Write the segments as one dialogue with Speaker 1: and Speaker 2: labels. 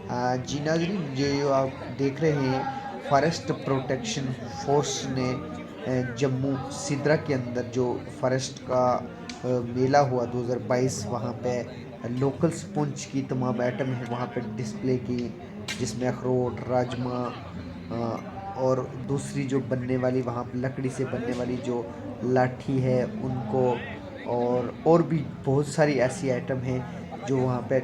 Speaker 1: जी नाज़रीन, जो आप देख रहे हैं फॉरेस्ट प्रोटेक्शन फोर्स ने जम्मू सिद्रा के अंदर जो फॉरेस्ट का मेला हुआ 2022, वहाँ पे लोकल स्पंज की तमाम आइटम है वहाँ पे डिस्प्ले की, जिसमें अखरोट, राजमा और दूसरी जो बनने वाली वहाँ पे लकड़ी से बनने वाली जो लाठी है उनको, और भी बहुत सारी ऐसी आइटम हैं जो वहाँ पे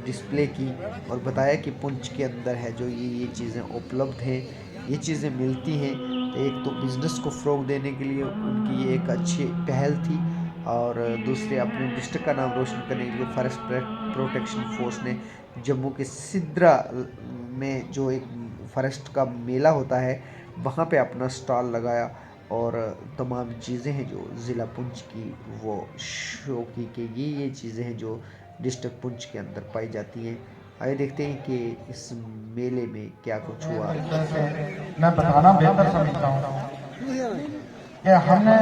Speaker 1: डिस्प्ले की, और बताया कि पुंछ के अंदर है जो ये चीज़ें उपलब्ध हैं, ये चीज़ें मिलती हैं। तो एक तो बिज़नेस को फ़रोग देने के लिए उनकी ये एक अच्छी पहल थी, और दूसरे अपने डिस्ट्रिक्ट का नाम रोशन करने के लिए फॉरेस्ट प्रोटेक्शन फोर्स ने जम्मू के सिद्रा में जो एक फॉरेस्ट का मेला होता है वहाँ पे अपना स्टॉल लगाया, और तमाम चीज़ें हैं जो ज़िला पुंछ की वो शो की कि ये चीज़ें हैं जो डिस्ट्रिक्ट पुंछ के अंदर पाई जाती हैं। आइए देखते हैं कि इस मेले में क्या कुछ हुआ।
Speaker 2: मैं बताना बेहतर समझता हूँ कि हमने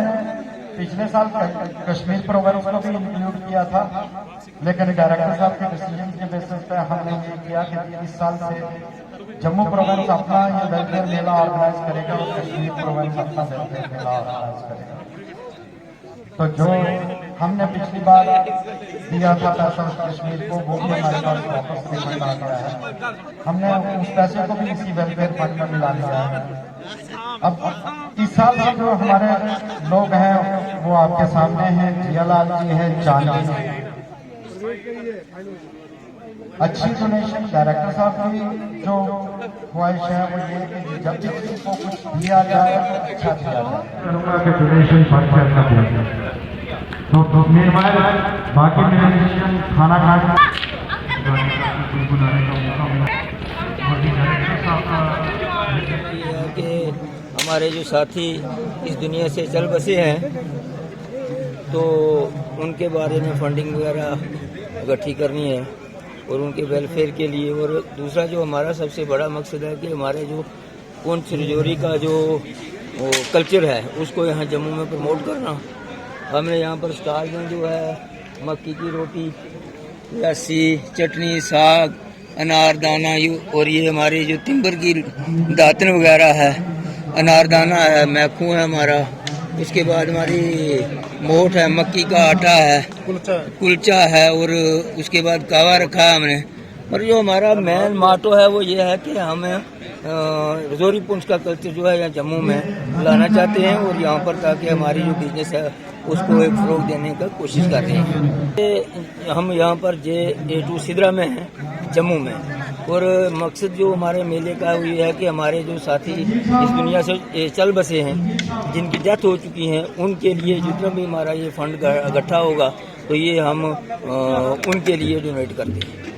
Speaker 2: पिछले साल कश्मीर प्रोग्राम को भी इंक्लूड किया था, लेकिन डायरेक्टर साहब के डिसीजन के बेसिस पे हमने ये किया कि इस साल से जम्मू प्रोग्राम अपना ये वेलफेयर मेला ऑर्गेनाइज करेगा और कश्मीर प्रोग्राम अपना वेलफेयर मेला ऑर्गेनाइज करेगा। तो जो हमने पिछली बार दिया था पैसा कश्मीर को, वो भी हमारे पास वापस पेमेंट आ गया है। हमने उस पैसे को भी इसी वेलफेयर फंड में मिला लिया है। अब इस साल से जो हमारे लोग हैं वो आपके सामने हैं, जियालाल जी हैं, चांद जी हैं। अच्छी डोनेशन डायरेक्टर साहब की जो ख्वाहिश है वो ये कि जब भी किसी को कुछ दिया जाए अच्छा दिया जाए। डोनेशन तो मेहरबान बाकी डोनेशन खाना खाने
Speaker 3: कि हमारे जो साथी इस दुनिया से चल बसे हैं तो उनके बारे में फंडिंग वगैरह इकट्ठी करनी है और उनके वेलफेयर के लिए। और दूसरा जो हमारा सबसे बड़ा मकसद है कि हमारे जो पुंछ रजौरी का जो कल्चर है उसको यहाँ जम्मू में प्रमोट करना। हमने यहाँ पर स्टॉल में जो है मक्की की रोटी, लस्सी, चटनी, साग, अनारदाना और ये हमारी जो तिम्बर की दातन वगैरह है, अनारदाना है, मैखू है हमारा, उसके बाद हमारी मोठ है, मक्की का आटा है, कुलचा है, और उसके बाद कावा रखा है हमने। और जो हमारा मेन माटो है वो ये है कि हमें रजौरी पुंछ का कल्चर जो है यहाँ जम्मू में लाना चाहते हैं, और यहाँ पर ताकि हमारी जो बिजनेस है उसको एक फ़रोग देने का कोशिश कर रहे हैं। हम यहाँ पर J2 सिद्रा में हैं जम्मू में, और मकसद जो हमारे मेले का वो ये है कि हमारे जो साथी इस दुनिया से चल बसे हैं, जिनकी डेथ हो चुकी है, उनके लिए जितना भी हमारा ये फंड इकट्ठा होगा तो ये हम उनके लिए डोनेट करते हैं।